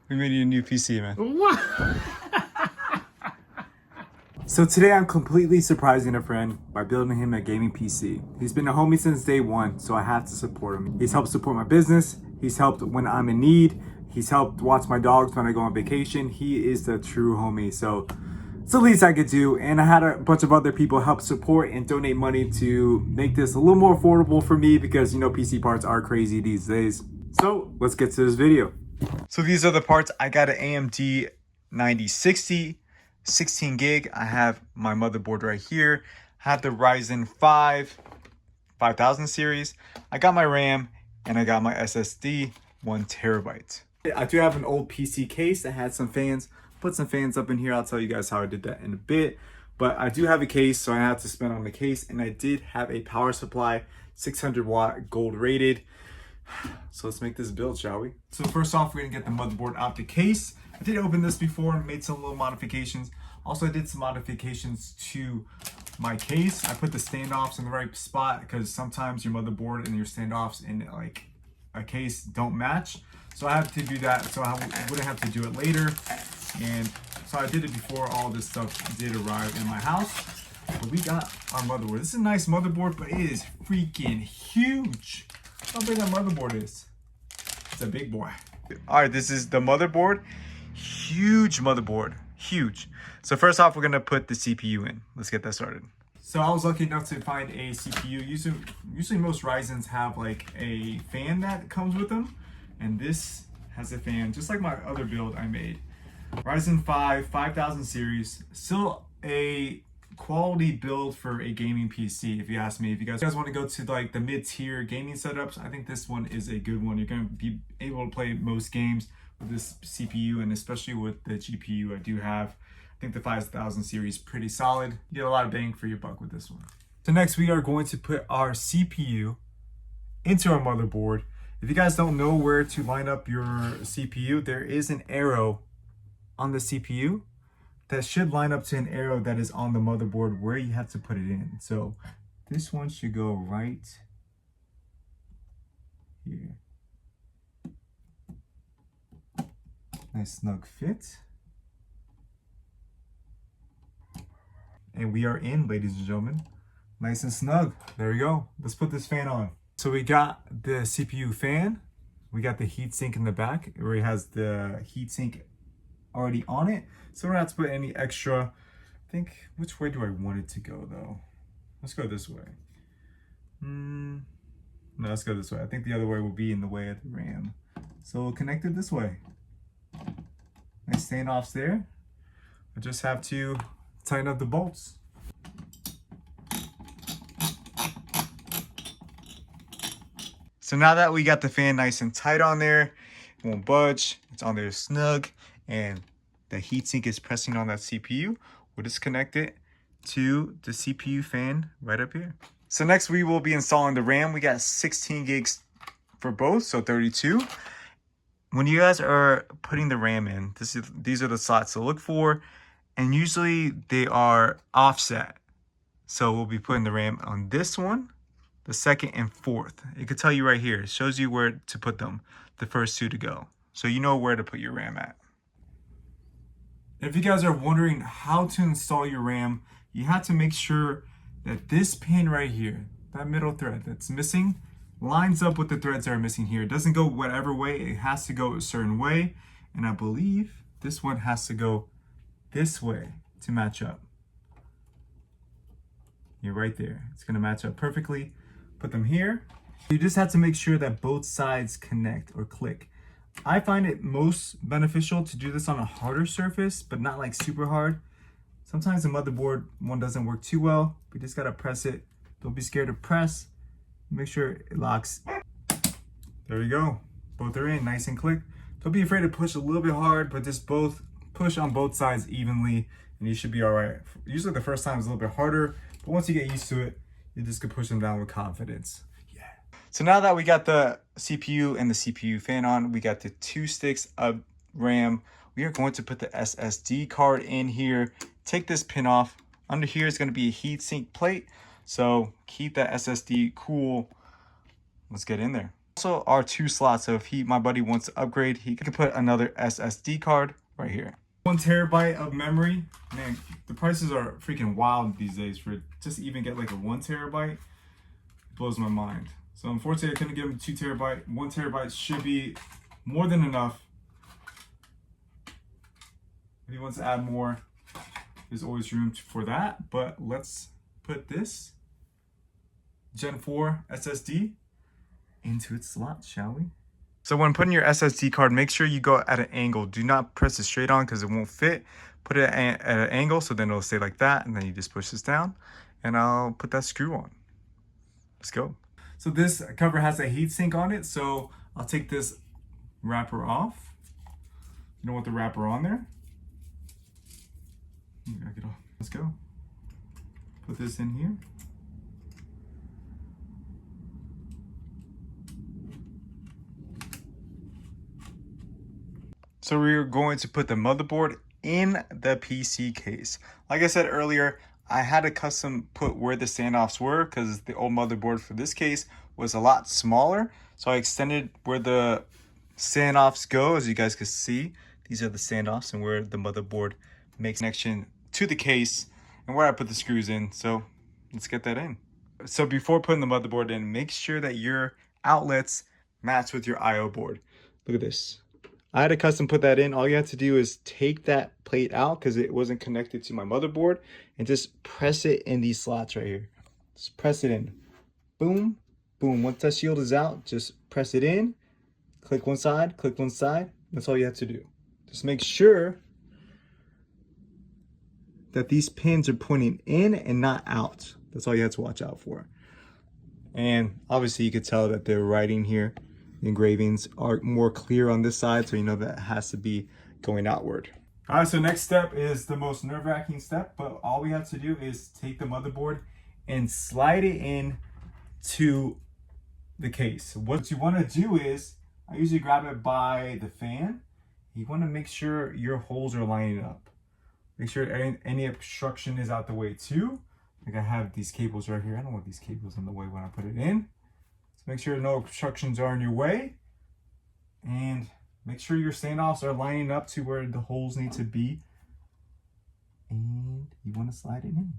We made you a new PC, man. What? So today I'm completely surprising a friend by building him a gaming PC. He's been a homie since day one, so I have to support him. He's helped support my business. He's helped when I'm in need. He's helped watch my dogs when I go on vacation. He is the true homie, so it's the least I could do. And I had a bunch of other people help support and donate money to make this a little more affordable for me because, you know, PC parts are crazy these days. So let's get to this video. So these are the parts. I got an AMD 9060. 16 gig. I have my motherboard right here. I have the Ryzen 5 5000 series. I got my RAM and I got my SSD 1 terabyte. I do have an old PC case that had some fans. Put some fans up in here. I'll tell you guys how I did that in a bit. But I do have a case, so I have to spend on the case. And I did have a power supply, 600 watt gold rated. So let's make this build, shall we? So first off, we're gonna get the motherboard out the case. I did open this before, made some little modifications. Also, I did some modifications to my case. I put the standoffs in the right spot because sometimes your motherboard and your standoffs in like a case don't match. So I have to do that so I wouldn't have to do it later. And so I did it before all this stuff did arrive in my house. But we got our motherboard. This is a nice motherboard, but it is freaking huge. How big that motherboard is? It's a big boy. All right, this is the motherboard. Huge motherboard, huge. So first off, we're gonna put the CPU in. Let's get that started. So I was lucky enough to find a CPU. Usually most Ryzens have like a fan that comes with them. And this has a fan, just like my other build I made. Ryzen 5 5000 series, still a quality build for a gaming PC, if you ask me. If you guys want to go to like the mid-tier gaming setups, I think this one is a good one. You're going to be able to play most games with this CPU, and especially with the GPU I do have. I think the 5000 series pretty solid. You get a lot of bang for your buck with this one. So next we are going to put our CPU into our motherboard. If you guys don't know where to line up your CPU, there is an arrow on the CPU that should line up to an arrow that is on the motherboard where you have to put it in. So this one should go right here. Nice snug fit. And we are in, ladies and gentlemen. Nice and snug. There we go. Let's put this fan on. So we got the CPU fan. We got the heatsink in the back where it has the heatsink already on it. So we don't have to put any extra. I think, which way do I want it to go though? Let's go this way. No, let's go this way. I think the other way will be in the way of the RAM. So we'll connect it this way. Nice standoffs there. I just have to tighten up the bolts. So now that we got the fan nice and tight on there, it won't budge, it's on there snug, and the heatsink is pressing on that CPU, we'll just connect it to the CPU fan right up here. So next we will be installing the RAM. We got 16 gigs for both, so 32. When you guys are putting the RAM in, these are the slots to look for, and usually they are offset. So we'll be putting the RAM on this one, the second and fourth. It could tell you right here. It shows you where to put them, the first two to go. So you know where to put your RAM at. If you guys are wondering how to install your RAM, you have to make sure that this pin right here, that middle thread that's missing, lines up with the threads that are missing here. It doesn't go whatever way, it has to go a certain way. And I believe this one has to go this way to match up. You're right there. It's gonna match up perfectly. Put them here. You just have to make sure that both sides connect or click. I find it most beneficial to do this on a harder surface, but not like super hard. Sometimes the motherboard one doesn't work too well. We just gotta press it. Don't be scared to press. Make sure it locks. There we go. Both are in, nice and click. Don't be afraid to push a little bit hard, but just push on both sides evenly, and you should be all right. Usually the first time is a little bit harder, but once you get used to it, you just can push them down with confidence. Yeah. So now that we got the CPU and the CPU fan on, we got the 2 sticks of RAM. We are going to put the SSD card in here. Take this pin off. Under here is going to be a heatsink plate. So keep that SSD cool. Let's get in there. Also are 2 slots, so if my buddy wants to upgrade, he can put another SSD card right here. 1 terabyte of memory. Man, the prices are freaking wild these days for just even get like a 1 terabyte. It blows my mind. So unfortunately, I couldn't give him 2 terabyte. 1 terabyte should be more than enough. If he wants to add more, there's always room for that. But let's put this Gen 4 SSD into its slot, shall we? So when putting your SSD card, make sure you go at an angle. Do not press it straight on because it won't fit. Put it at an angle so then it'll stay like that, and then you just push this down and I'll put that screw on. Let's go. So this cover has a heat sink on it, so I'll take this wrapper off. You don't want the wrapper on there. Get off. Let's go. Put this in here. So we're going to put the motherboard in the PC case. Like I said earlier, I had to custom put where the standoffs were because the old motherboard for this case was a lot smaller. So I extended where the standoffs go. As you guys can see, these are the standoffs and where the motherboard makes connection to the case and where I put the screws in. So let's get that in. So before putting the motherboard in, make sure that your outlets match with your IO board. Look at this. I had to custom put that in. All you have to do is take that plate out because it wasn't connected to my motherboard and just press it in these slots right here. Just press it in. Boom, boom. Once that shield is out, just press it in. Click one side, click one side. That's all you have to do. Just make sure that these pins are pointing in and not out. That's all you have to watch out for. And obviously you could tell that they're writing here. The engravings are more clear on this side, so you know that it has to be going outward. All right, so next step is the most nerve-wracking step, but all we have to do is take the motherboard and slide it in to the case. What you want to do is, I usually grab it by the fan. You want to make sure your holes are lining up. Make sure any obstruction is out the way too. Like I have these cables right here. I don't want these cables in the way when I put it in. Make sure no obstructions are in your way, and make sure your standoffs are lining up to where the holes need to be, and you want to slide it in.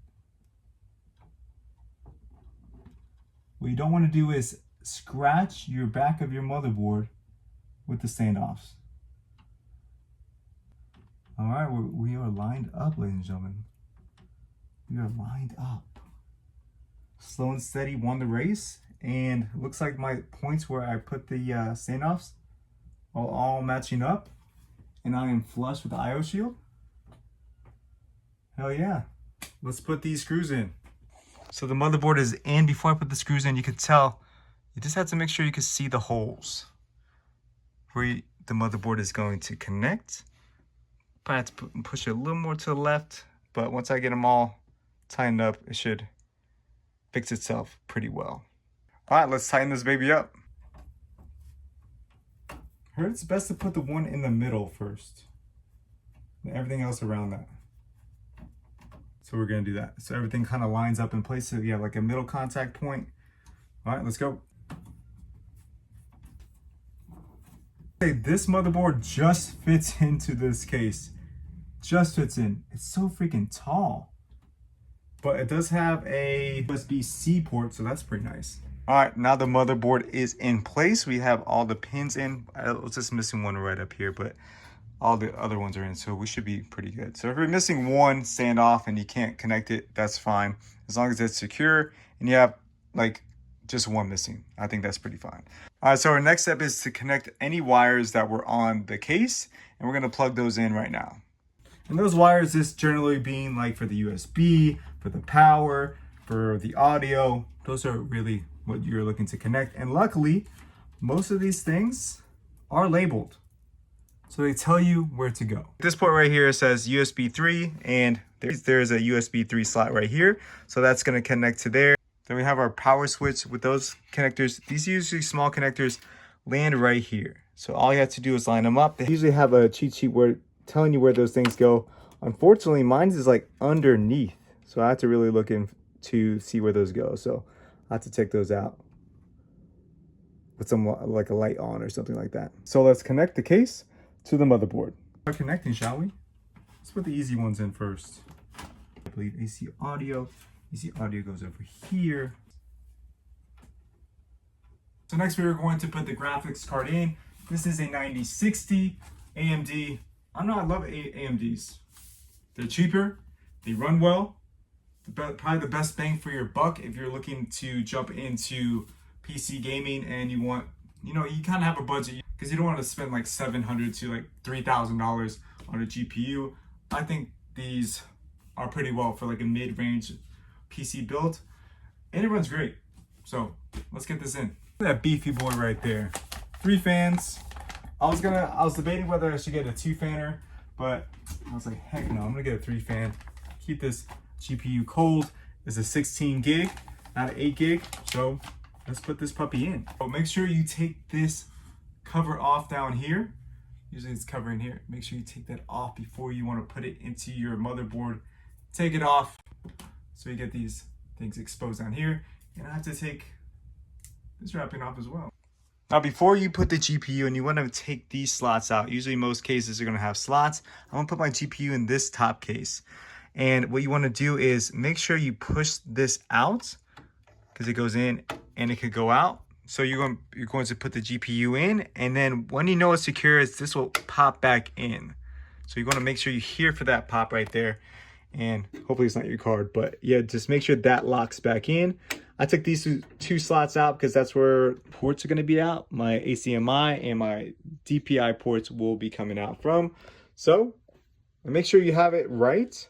What you don't want to do is scratch your back of your motherboard with the standoffs. All right, we are lined up, ladies and gentlemen. We are lined up. Slow and steady won the race. And it looks like my points where I put the standoffs are all matching up, and I am flush with the IO shield. Hell yeah. Let's put these screws in. So the motherboard is in. Before I put the screws in, you could tell, you just have to make sure you can see the holes where the motherboard is going to connect. But I have to push it a little more to the left, but once I get them all tightened up, it should fix itself pretty well. All right, let's tighten this baby up. I heard it's best to put the one in the middle first, and everything else around that. So we're gonna do that. So everything kind of lines up in place, so you have like a middle contact point. All right, let's go. Okay, this motherboard just fits into this case. Just fits in. It's so freaking tall. But it does have a USB-C port, so that's pretty nice. All right, now the motherboard is in place. We have all the pins in. I was just missing one right up here, but all the other ones are in, so we should be pretty good. So if you're missing one standoff and you can't connect it, that's fine. As long as it's secure and you have like just one missing, I think that's pretty fine. All right, so our next step is to connect any wires that were on the case, and we're gonna plug those in right now. And those wires is generally being like for the USB, for the power, for the audio. Those are really what you're looking to connect. And luckily, most of these things are labeled, so they tell you where to go. This port right here says USB 3, and there's a USB 3 slot right here. So that's gonna connect to there. Then we have our power switch with those connectors. These usually small connectors land right here. So all you have to do is line them up. They usually have a cheat sheet where telling you where those things go. Unfortunately, mine is like underneath. So I have to really look in to see where those go. So I have to check those out. with some like a light on or something like that. So let's connect the case to the motherboard. Start connecting, shall we? Let's put the easy ones in first. I believe AC audio. AC audio goes over here. So next we're going to put the graphics card in. This is a 9060 AMD. I love AMDs. They're cheaper, they run well. Probably the best bang for your buck if you're looking to jump into PC gaming and you want, you kind of have a budget because you don't want to spend like $700 to like $3,000 on a GPU. I think these are pretty well for like a mid-range PC build, and it runs great. So let's get this in. That beefy boy right there. 3 fans. I was debating whether I should get a 2-fanner, but I was like, heck no, I'm gonna get a 3-fan. Keep this GPU cold. It's a 16 gig, not an 8 gig. So let's put this puppy in. So make sure you take this cover off down here. Usually it's covering here. Make sure you take that off before you want to put it into your motherboard. Take it off so you get these things exposed down here. And I have to take this wrapping off as well. Now before you put the GPU and you want to take these slots out, usually most cases are going to have slots. I'm going to put my GPU in this top case. And what you want to do is make sure you push this out because it goes in and it could go out. So you're going to put the GPU in, and then when you know it's secure, this will pop back in. So you want to make sure you hear for that pop right there. And hopefully it's not your card, but yeah, just make sure that locks back in. I took these two slots out because that's where ports are going to be out. My HDMI and my DPI ports will be coming out from. So make sure you have it right,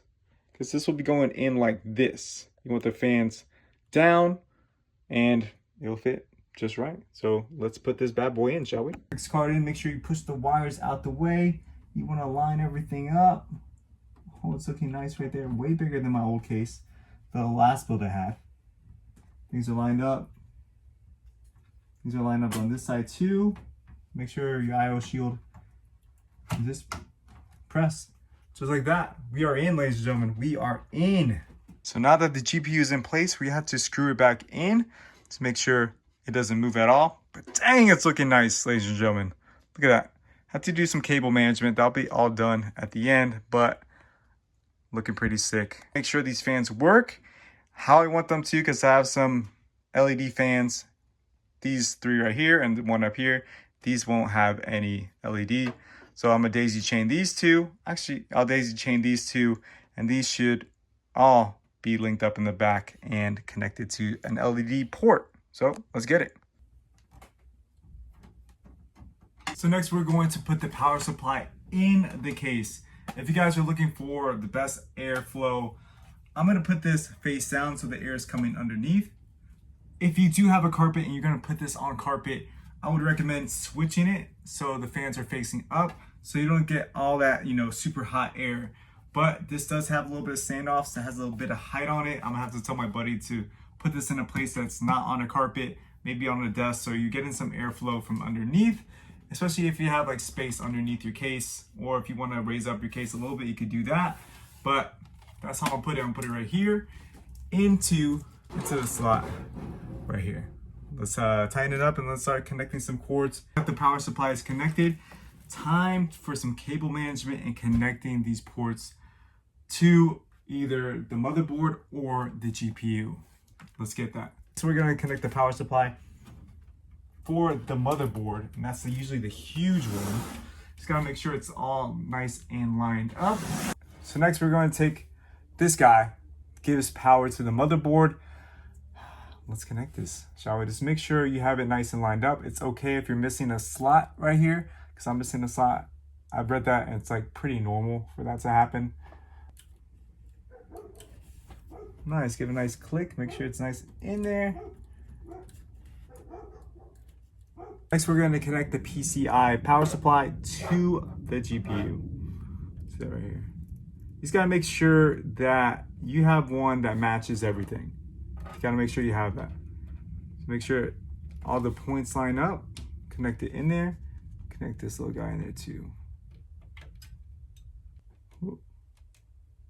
because this will be going in like this. You want the fans down and it'll fit just right. So let's put this bad boy in, shall we? Next card in, make sure you push the wires out the way. You want to line everything up. Oh, it's looking nice right there. Way bigger than my old case, the last build I had. Things are lined up. These are lined up on this side too. Make sure your IO shield is just pressed. Just like that. We are in, ladies and gentlemen. We are in. So now that the GPU is in place, we have to screw it back in to make sure it doesn't move at all. But dang, it's looking nice, ladies and gentlemen. Look at that. Have to do some cable management. That'll be all done at the end, but looking pretty sick. Make sure these fans work how I want them to, because I have some LED fans. These 3 right here and the one up here. These won't have any LED. So I'm gonna daisy chain these 2. Actually, I'll daisy chain these 2, and these should all be linked up in the back and connected to an LED port. So let's get it. So next we're going to put the power supply in the case. If you guys are looking for the best airflow, I'm gonna put this face down so the air is coming underneath. If you do have a carpet and you're gonna put this on carpet, I would recommend switching it so the fans are facing up so you don't get all that, super hot air. But this does have a little bit of standoff, so it has a little bit of height on it. I'm gonna have to tell my buddy to put this in a place that's not on a carpet, maybe on a desk, so you're getting some airflow from underneath, especially if you have like space underneath your case, or if you wanna raise up your case a little bit, you could do that. But that's how I'm gonna put it. I'm gonna put it right here into the slot right here. Let's tighten it up and let's start connecting some cords. The power supply is connected. Time for some cable management and connecting these ports to either the motherboard or the GPU. Let's get that. So we're gonna connect the power supply for the motherboard, and that's usually the huge one. Just gotta make sure it's all nice and lined up. So next we're going to take this guy, give us power to the motherboard. Let's connect this, shall we? Just make sure you have it nice and lined up. It's okay if you're missing a slot right here, because I'm missing a slot. I've read that and it's like pretty normal for that to happen. Nice, give a nice click, make sure it's nice in there. Next, we're going to connect the PCI power supply to the GPU. See that right here. You just got to make sure that you have one that matches everything. You got to make sure you have that. So make sure all the points line up. Connect it in there. Connect this little guy in there too.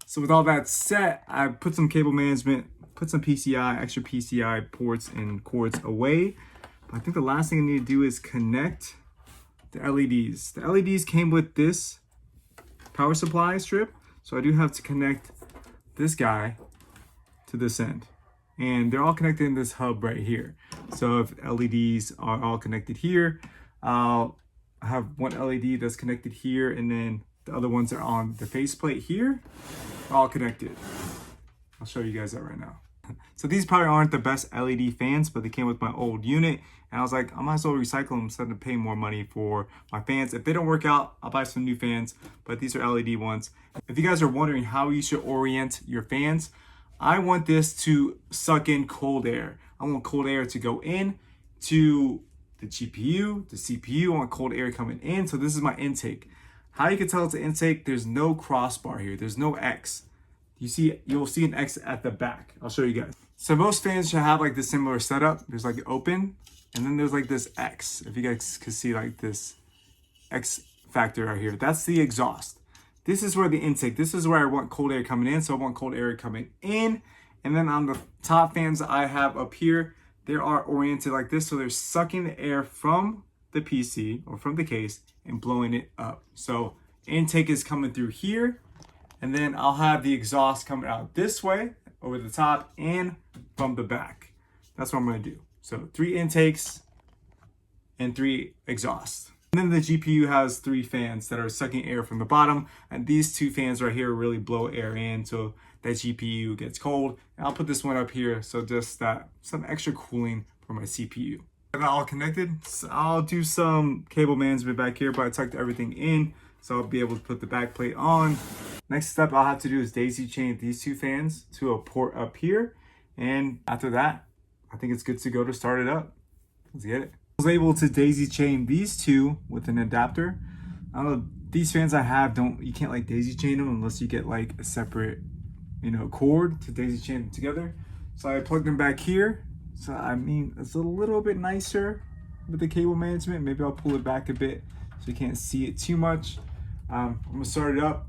So with all that set, I put some cable management, put some PCI, extra PCI ports and cords away. I think the last thing I need to do is connect the LEDs. The LEDs came with this power supply strip, so I do have to connect this guy to this end. And they're all connected in this hub right here. So if LEDs are all connected here, I'll have one LED that's connected here, and then the other ones are on the faceplate here, all connected. I'll show you guys that right now. So these probably aren't the best LED fans, but they came with my old unit. And I was like, I might as well recycle them instead of paying more money for my fans. If they don't work out, I'll buy some new fans, but these are LED ones. If you guys are wondering how you should orient your fans, I want this to suck in cold air. I want cold air to go in to the GPU, the CPU. I want cold air coming in. So this is my intake. How you can tell it's an intake, there's no crossbar here. There's no X. You'll see an X at the back. I'll show you guys. So most fans should have like this similar setup. There's like open, and then there's like this X. If you guys can see like this X factor right here, that's the exhaust. This is where the intake, this is where I want cold air coming in. So I want cold air coming in. And then on the top fans that I have up here, they are oriented like this. So they're sucking the air from the PC or from the case and blowing it up. So intake is coming through here. And then I'll have the exhaust coming out this way, over the top, and from the back. That's what I'm gonna do. So 3 intakes and 3 exhausts. And then the GPU has 3 fans that are sucking air from the bottom. And these 2 fans right here really blow air in so that GPU gets cold. And I'll put this one up here so just that some extra cooling for my CPU. And all connected, so I'll do some cable management back here, but I tucked everything in. So I'll be able to put the back plate on. Next step I'll have to do is daisy chain these 2 fans to a port up here. And after that, I think it's good to go to start it up. Let's get it. I was able to daisy chain these 2 with an adapter. I don't know, these fans I have you can't like daisy chain them unless you get like a separate, cord to daisy chain them together. So I plugged them back here. So I mean, it's a little bit nicer with the cable management. Maybe I'll pull it back a bit so you can't see it too much. I'm gonna start it up.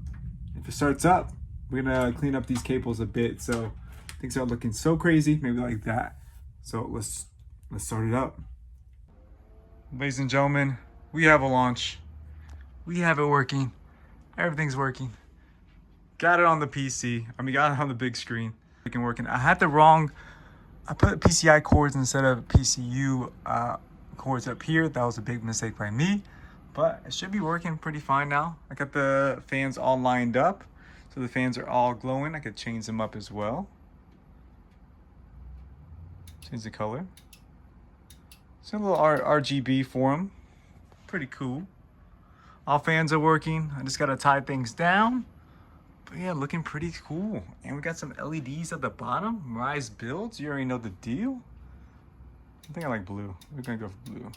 If it starts up, we're gonna clean up these cables a bit so things aren't looking so crazy, maybe like that. So let's start it up. Ladies and gentlemen, we have a launch. We have it working. Everything's working. Got it on the PC. Got it on the big screen. Working. I put PCI cords instead of PCU cords up here. That was a big mistake by me. But it should be working pretty fine now. I got the fans all lined up. So the fans are all glowing. I could change them up as well. Change the color. It's a little RGB for them. Pretty cool. All fans are working. I just got to tie things down. But yeah, looking pretty cool. And we got some LEDs at the bottom. Rise builds. You already know the deal. I think I like blue. We're going to go for blue.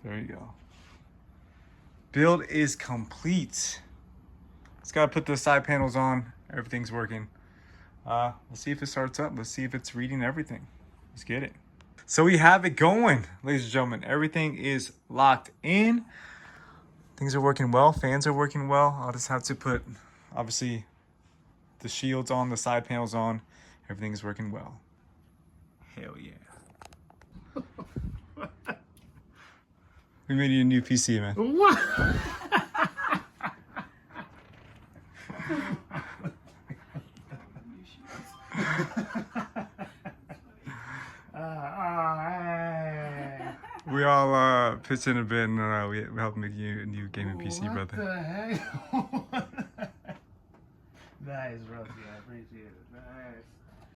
There you go. Build is complete. Just gotta put the side panels on. Everything's working. Let's see if it starts up. Let's see if it's reading everything. Let's get it. So we have it going, ladies and gentlemen. Everything is locked in. Things are working well. Fans are working well. I'll just have to put, obviously, the shields on, the side panels on. Everything's working well. Hell yeah. We made you a new PC, man. What? We all pitched in a bit and we helped make you a new gaming PC, brother. What the heck? Nice, Rosie. I appreciate it. Nice.